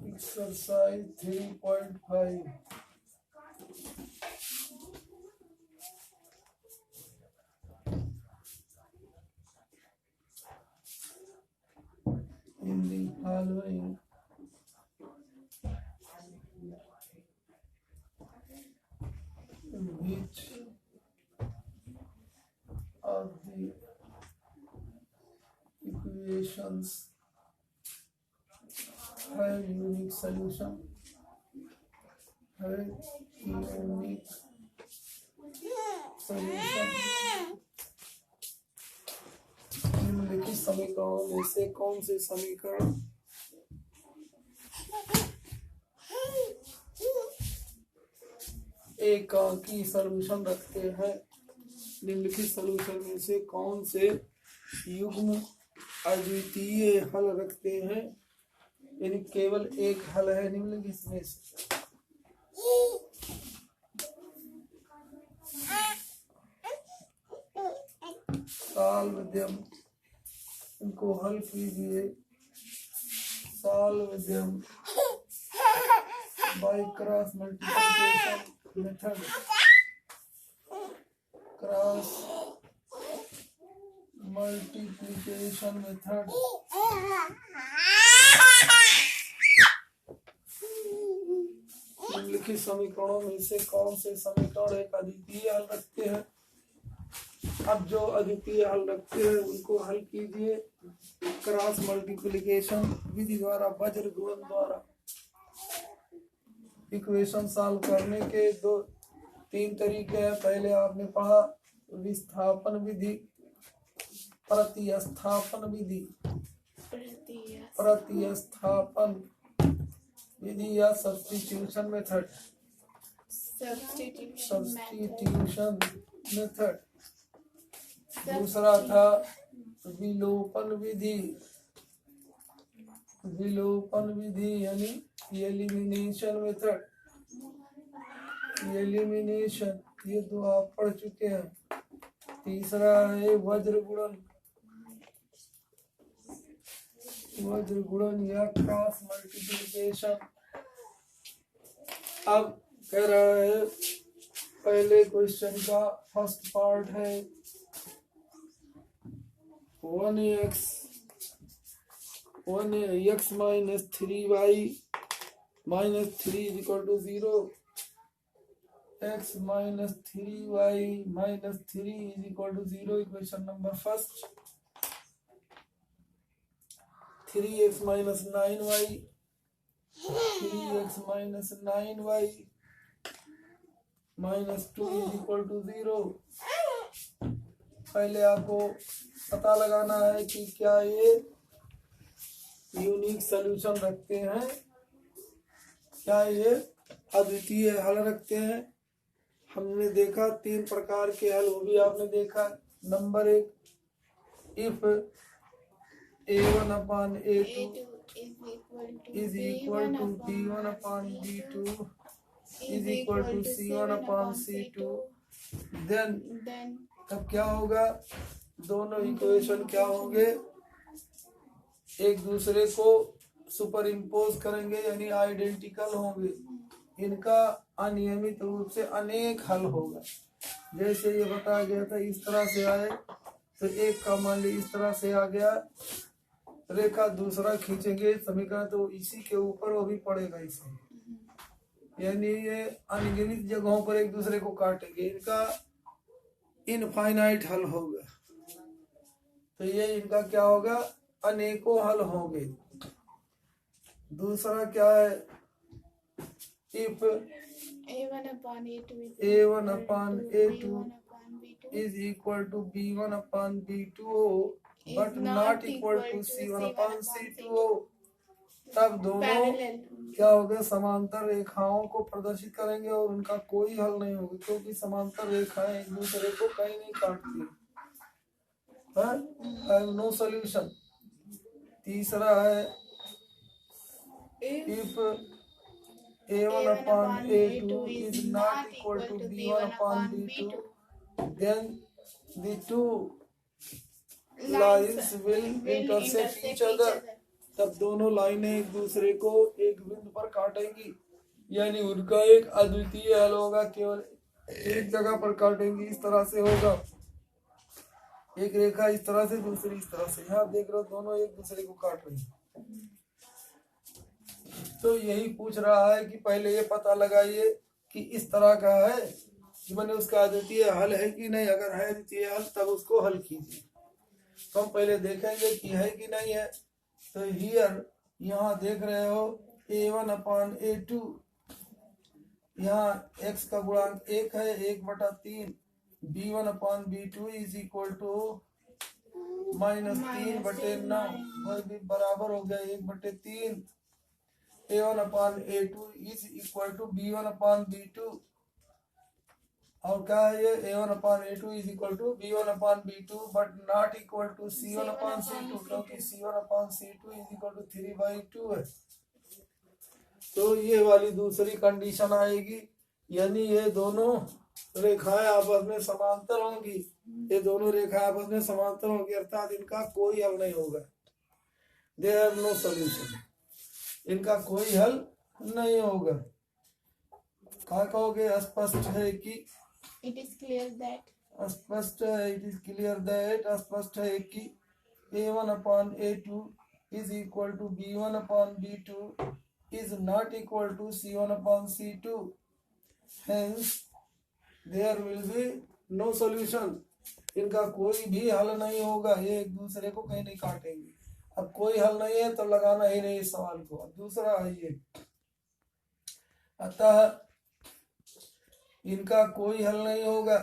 Exercise 3.5 in the following which of the equations have unique solution? निम्नलिखित समीकरणों में से कौन से समीकरण एकाकी सॉल्यूशन रखते हैं? निम्नलिखित सॉल्यूशन में से कौन से युग्म अद्वितीय हल रखते हैं? यानी केवल एक हल है निम्नलिखित में से। साल्वध्यम, इनको हल कीजिए। Solve them by cross multiplication method. Cross multiplication method. निम्नलिखित समीकरणों में से कौन से समीकरण एक अद्वितीय हल रखते हैं? अब जो अद्वितीय हल रखते हैं उनको हल कीजिए क्रॉस मल्टीप्लिकेशन विधि द्वारा, वज्र गुणन द्वारा। इक्वेशन सॉल्व करने के 3 तरीके हैं। पहले आपने पढ़ा विस्थापन विधि, प्रतिस्थापन विधि, प्रतिस्थापन विधि या सब्स्टिट्यूशन मेथड। Substitution method. दूसरा था विलोपन विधि। विलोपन विधि यानी एलिमिनेशन मेथड। एलिमिनेशन, ये 2 आप पढ़ चुके हैं। तीसरा है वज्र गुणन। वज्र गुणन या क्रॉस मल्टीप्लिकेशन। अब कह रहा है पहले क्वेश्चन का फर्स्ट पार्ट है 1x minus 3y minus 3 is equal to 0. X minus 3y minus 3 is equal to 0. Equation number first. 3x minus 9y. 3x minus 9y minus 2 is equal to 0. पहले आपको पता लगाना है कि क्या ये यूनिक सॉल्यूशन रखते हैं, क्या ये अद्वितीय हल रखते हैं। हमने देखा 3 प्रकार के हल, वो भी आपने देखा। Number 1, if a1/a2 is equal to b1/b2 is equal to c1/c2, then तब क्या होगा? दोनों इक्वेशन क्या होंगे? एक दूसरे को सुपर इम्पोज करेंगे यानी आइडेंटिकल होंगे। इनका अनियमित रूप से अनेक हल होगा। जैसे ये बताया गया था इस तरह से आए तो एक का मान ली इस तरह से आ गया, रेखा दूसरा खींचेंगे समीकरण तो इसी के ऊपर वो भी पड़ेगा इसे, यानी ये अनगिनत जगहों पर एक दूसरे को काटेंगे। इनका इनफाइनाइट हल होगा। तो ये इनका क्या होगा, अनेकों हल होंगे। दूसरा क्या है, if A1 upon A2 A1 upon A2 is equal to B1 upon B2 but not equal to C1 upon C2, तब दोनों क्या होगा, समांतर रेखाओं को प्रदर्शित करेंगे और उनका कोई हल नहीं होगा, क्योंकि समांतर रेखाएं एक दूसरे को कहीं नहीं काटती। No solution. तीसरा है if A1 upon A2 is not equal to B1 upon B2, then the two lines will intersect each other, तब दोनों लाइनें एक दूसरे को एक बिंदु पर काटेंगी, यानी उनका एक अद्वितीय हल होगा, केवल एक जगह पर काटेंगी। इस तरह से होगा, एक रेखा इस तरह से, दूसरी इस तरह से। यहाँ देख रहे हो दोनों एक दूसरे को काट रही है। तो यही पूछ रहा है कि पहले ये पता लगाइए कि इस तरह का है कि मैंने उसका अद्वितीय हल है कि नहीं। अगर है अद्वितीय हल तब उसको हल कीजिए। तो हम पहले देखेंगे कि है कि नहीं है। तो हियर यहाँ देख रहे हो A1 upon A2, यहाँ x का गुणांक 1 है, 1/3। B1 upon B2 is equal to -3/9, वह भी बराबर हो गया 1/3। A1 upon A2 is equal to B1 upon B2, और क्या है ये, A1 upon A2 is equal to B1 upon B2 but not equal to C1 upon C2, क्योंकि C1 upon C2 is equal to 3/2 है। तो ये वाली दूसरी कंडीशन आएगी, यानी ये दोनों रेखाएं आपस में समांतर होंगी। ये दोनों रेखाएं आपस में समांतर होंगी, अर्थात इनका कोई हल नहीं होगा। दे हैव नो सॉल्यूशन, इनका कोई हल नहीं होगा। क्या कहोगे, स्पष्ट है कि It is clear that स्पष्ट है, इट इज क्लियर दैट, स्पष्ट है कि A1 upon A2 is equal to B1 upon B2 is not equal to C1 upon C2, hence there will be no solution, इनका कोई भी हल नहीं होगा, ये एक दूसरे को कहीं नहीं काटेंगे। अब कोई हल नहीं है तो लगाना ही नहीं इस सवाल को। अब दूसरा है ये, अतः इनका कोई हल नहीं होगा,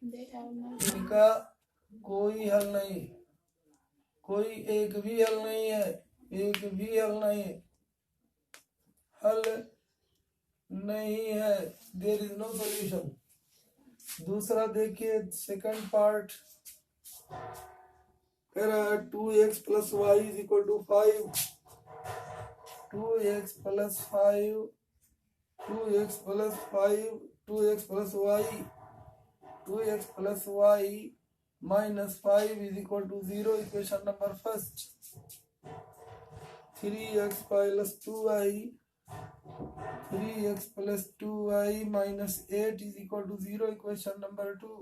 इनका कोई हल नहीं, कोई एक भी हल नहीं है, एक भी हल नहीं, हल नहीं है, देयर इज नो सॉल्यूशन। दूसरा देखिए, सेकंड पार्ट कह रहा है 2x plus y is equal to 5, 2x plus 5, 2x plus 5, 2x plus y, 2x plus y minus 5 is equal to 0, equation number first। 3x plus 2y, 3x plus 2y minus 8 is equal to 0, equation number 2।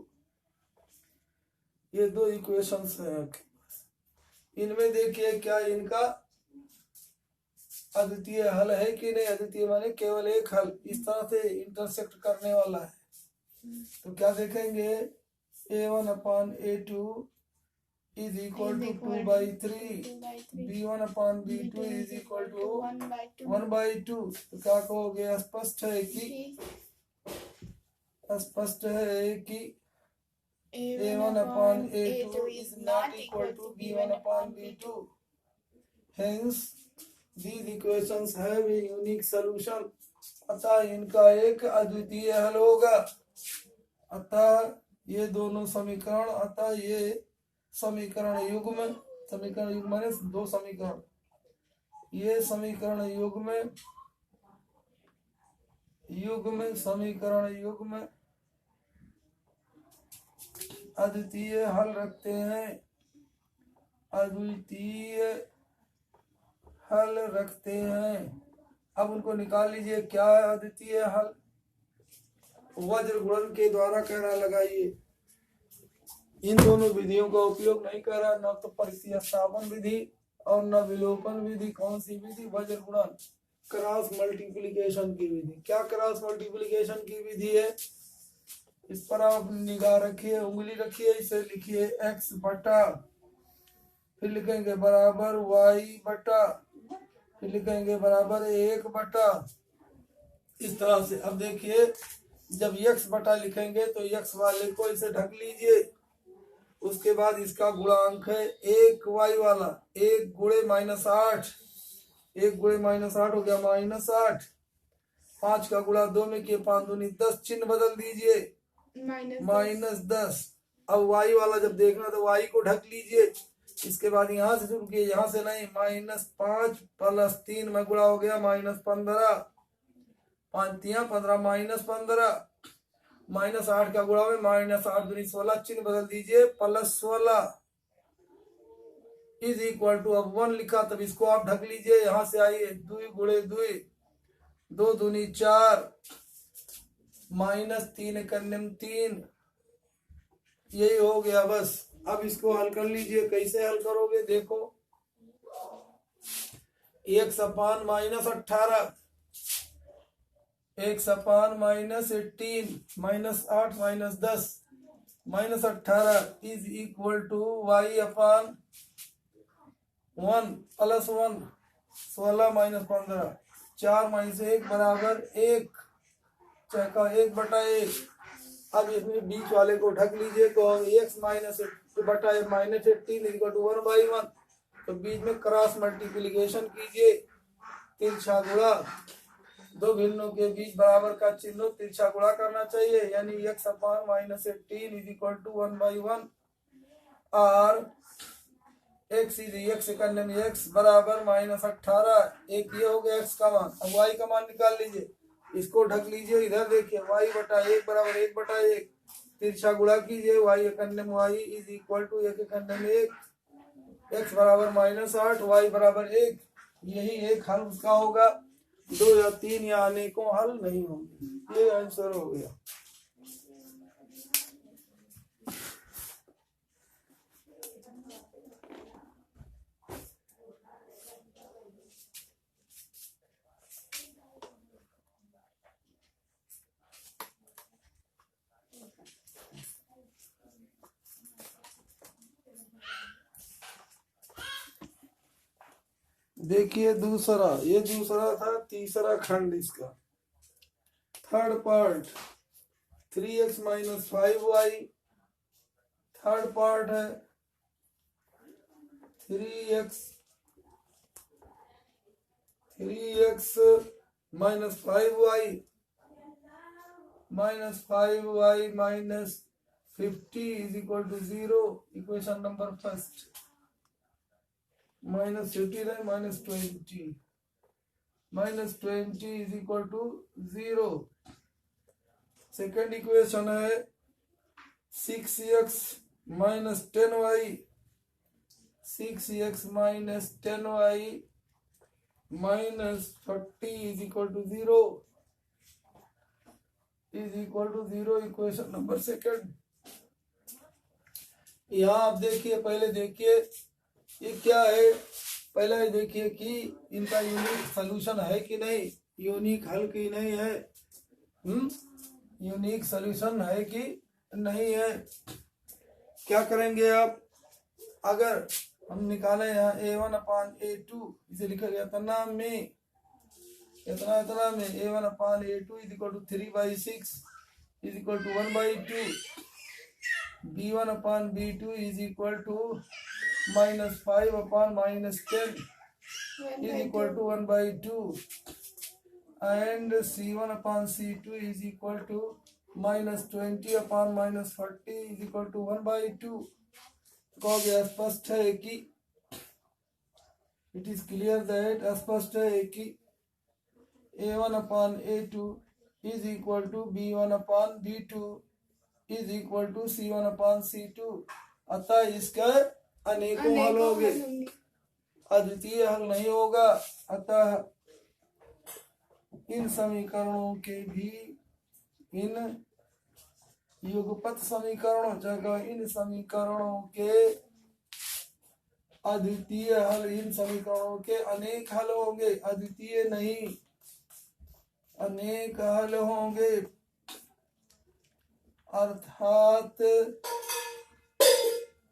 ये दो equations हैं आपके पास। इनमें देखिए क्या इनका अद्वितीय हल है कि नहीं। अद्वितीय माने केवल एक हल इस तरह से इंटरसेक्ट करने वाला है। तो क्या देखेंगे, A1 upon A2 is equal to 2/3, B1 upon B2 is equal to 1/2। तो क्या कहोगे, स्पष्ट है कि A1 upon A2 is not equal to B1 upon B2, hence these equations have a unique solution, अतः इनका एक अद्वितीय हल होगा। अतः ये दोनों समीकरण, अतः ये समीकरण युग्म, समीकरण युग्म माने दो समीकरण, ये समीकरण समीकरण युग्म अद्वितीय हल रखते हैं, अद्वितीय हल रखते हैं। अब उनको निकाल लीजिए, क्या है अद्वितीय हल। वज्र गुणन के द्वारा कहना लगाइए। इन दोनों विधियों का उपयोग नहीं कर रहा, न तो प्रतिस्थापन विधि और न विलोपन विधि। कौन सी विधि, वज्र गुणन, क्रॉस मल्टीप्लिकेशन की विधि। क्या क्रॉस मल्टीप्लिकेशन की विधि है, इस पर आप निगाह रखिए, उंगली रखिए, इसे लिखिए x बटा फिर लिखेंगे बराबर y बटा, फिर लिखेंगे बराबर 1 बटा, इस तरह से। अब देखिए जब x बटा लिखेंगे तो x वाले को इसे ढक लीजिए, उसके बाद इसका गुणांक है 1 y वाला, 1 गुणे -8, 1 गुणे -8 हो गया -8, 5 का गुणा 2 में किए 5 दूनी 10, चिन्ह बदल दीजिए -10। अब y वाला जब देखना तो y को ढक लीजिए, इसके बाद यहाँ से शुरू किए, यहाँ से नहीं, -5 + 3 में गुणा हो गया -15, 5 × 15 -15, -8 का गुणा में -8 दूनी 16, चिन्ह बदल दीजिए +16 इज इक्वल टू, अब 1 लिखा तब इसको आप ढक लीजिए, यहाँ से आइए 2 गुणे 2, 2 दूनी 4, -3 कन्यम 3, यही हो गया बस। अब इसको हल कर लीजिए, कैसे हल करोगे देखो, x upon -18, x upon -18, -8 -10 -18 is equal to y upon 1 + 1, 16 - 15, 4 - 1 बराबर 1, चौका 1 बटा 1। अब इसमें बीच वाले को ढक लीजिए तो x बटा -18 इक्वल टू 1/1, तो बीच में क्रॉस मल्टीप्लिकेशन कीजिए, तिरछा गुणा, दो भिन्नों के बीच बराबर का चिन्ह तिरछा गुणा करना चाहिए, यानी x upon -18 is equal to 1/1 और x करने में x बराबर -18, एक ये हो गया x का मान। अब y का मान निकाल लीजिए, इसको ढक लीजिए, इधर देखिए y बटा 1 बराबर 1 बटा 1, तिरछा गुणा कीजिए, y करने में y इज इक्वल टू 1 करने में 1, x बराबर -8, y बराबर 1, यही एक हल उसका होगा। 2 या 3 या अनेकों हल नहीं होंगे, ये आंसर हो गया। देखिए दूसरा, ये दूसरा था, तीसरा खंड इसका, third part 3x - 5y, third part है 3x - 5y - 50 is equal to 0, equation number first, -50 है -20, -20 is equal to 0। Second equation है 6x - 10y, 6x - 10y -40 is equal to 0, equation number second. यहाँ आप देखिए, पहले देखिए ये क्या है, पहले देखिए कि इनका यूनिक सॉल्यूशन है कि नहीं, यूनिक हल की नहीं है, यूनिक सॉल्यूशन है कि नहीं है। क्या करेंगे आप, अगर हम निकाले यहाँ a1/a2, इसे लिखा गया इतना में a1/a2 is equal to 3/6 is equal to 1/2, b1/b2 is equal to -5/-10 is equal to 1/2 and c1/c2 is equal to -20/-40 is equal to 1/2। तो यह स्पष्ट है कि इट इज क्लियर दैट, स्पष्ट है कि a1/a2 is equal to b1/b2 is equal to c1/c2, अतः इसका अनेकों हल होंगे, अद्वितीय हल नहीं होगा। अतः इन समीकरणों के भी, इन युगपत समीकरणों जगह इन समीकरणों के अद्वितीय हल, इन समीकरणों के अनेक हल होंगे, अद्वितीय नहीं, अनेक हल होंगे।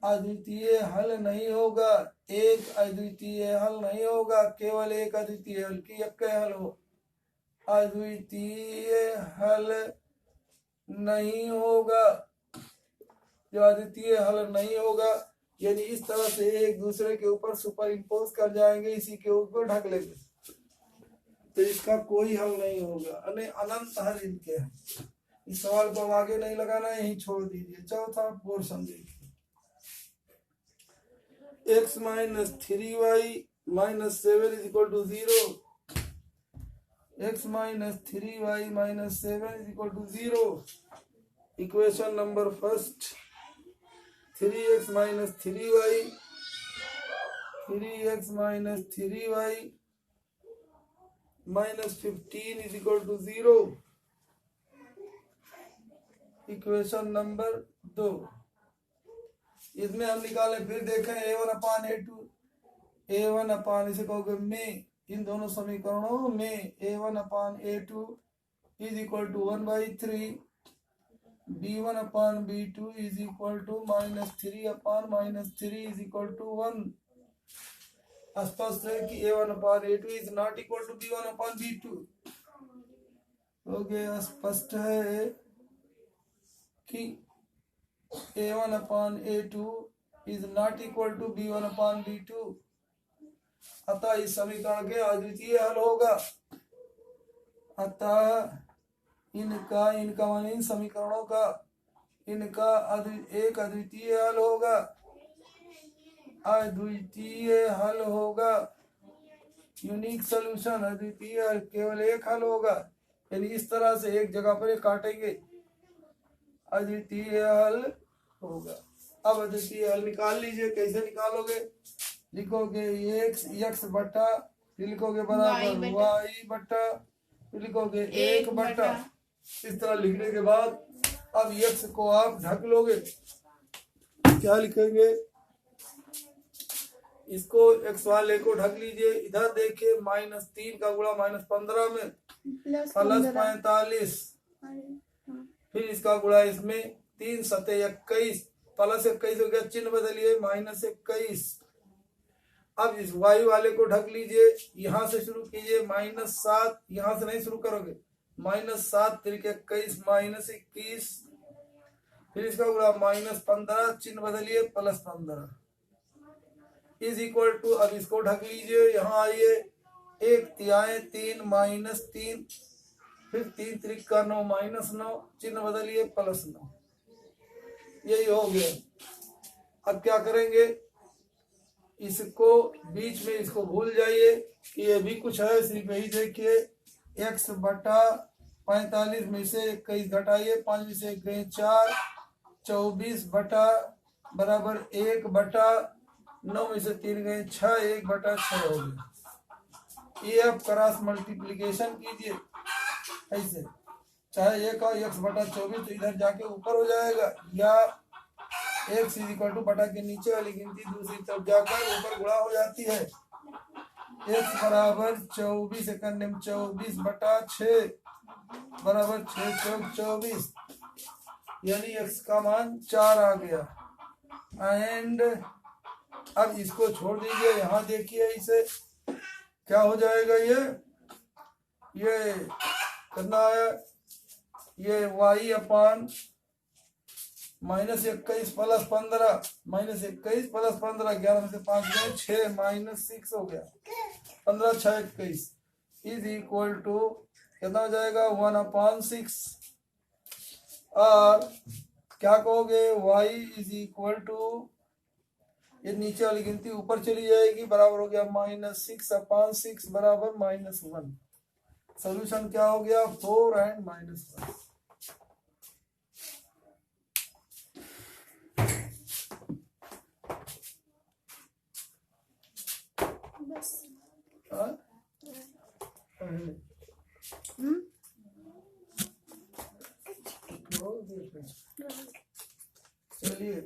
अद्वितीय हल नहीं होगा, एक अद्वितीय हल नहीं होगा, केवल एक अद्वितीय हल की एक हल हो। अद्वितीय हल नहीं होगा, जो अद्वितीय हल नहीं होगा यानी इस तरह से एक दूसरे के ऊपर सुपर इम्पोज कर जाएंगे, इसी के ऊपर ढक लेंगे, तो इसका कोई हल नहीं होगा। अनंत हल इनके हैं। इस सवाल को आगे नहीं लगाना, यही छोड़ दीजिए। चौथा पोर्शन देखिए, x minus 3y minus 7 is equal to 0। x minus 3y minus 7 is equal to 0। Equation number first, 3x minus 3y, 3x minus 3y minus 15 is equal to 0। Equation number 2, इसमें हम निकाले, फिर देखें a1 अपान a2, a1 अपान इसे कहोगे में, इन दोनों समीकरणों में a1 upon a2 is equal to 1/3, b1 upon b2 is equal to minus 3 upon minus 3 is equal to 1। स्पष्ट है कि a1 upon a2 is not equal to b1 upon b2। हो गया, स्पष्ट है कि a1 upon a2 is not equal to b1 upon b2। अतः इस समीकरण के अद्वितीय हल होगा। अतः इनका मान इन समीकरणों का इनका एक अद्वितीय हल होगा। अद्वितीय हल होगा, यूनिक सोल्यूशन, अद्वितीय हल, केवल एक हल होगा। यानी इस तरह से एक जगह पर काटेंगे, अद्वितीय हल होगा। अब अद्वितीय हल निकाल लीजिए। कैसे निकालोगे? लिखोगे x बटा, फिर लिखोगे बराबर y बटा, फिर लिखोगे 1 बटा। इस तरह लिखने के बाद अब x को आप ढक लोगे। क्या लिखेंगे? इसको x वाले को ढक लीजिए। इधर देखिए, -3 का गुणा -15 में प्लस 45, फिर इसका गुणा इसमें 3 सते 21, प्लस 21 हो गया, चिन्ह बदलिए -21। अब इस y वाले को ढक लीजिए, यहां से शुरू कीजिए, -7, यहां से नहीं शुरू करोगे, -7 तिरके 21 -21, फिर इसका गुणा -15, चिन्ह बदलिए +15 इज इक्वल टू, अब इसको ढक लीजिए, यहाँ आइए, 1 तिहाई 3 -3, फिर 3 त्रिक का 9 -9, चिन्ह बदलिए +9। यही हो गया। अब क्या करेंगे? इसको बीच में इसको भूल जाइए कि ये भी कुछ है, सिर्फ यही देखिए, x बटा 45 में से 21 घटाइए, 5 में से 1 गए 4, 24 बटा बराबर 1 बटा 9 में से 3 गए 6, 1 बटा 6 हो गया। ये अब क्रॉस मल्टीप्लीकेशन कीजिए ऐसे, चाहे 1 और x बटा 24 तो इधर जाके ऊपर हो जाएगा, या x इज इक्वल टू बटा के नीचे वाली गिनती दूसरी तरफ जाकर ऊपर गुणा हो जाती है। x बराबर 24, सेकंड में 24 बटा 6 बराबर 6 चौक 24, यानी x का मान 4 आ गया। एंड अब इसको छोड़ दीजिए, यहाँ देखिए, इसे क्या हो जाएगा, ये कितना है, ये y अपान -21 प्लस 15, -21 प्लस 15, 11 में से 5 गए 6, -6 हो गया, 15 6 21 इज इक्वल टू कितना हो जाएगा, 1/6। और क्या कहोगे, y इज इक्वल टू, ये नीचे वाली गिनती ऊपर चली जाएगी, बराबर हो गया -6/6 बराबर -1। सोल्यूशन क्या हो गया, 4 and -1। चलिए।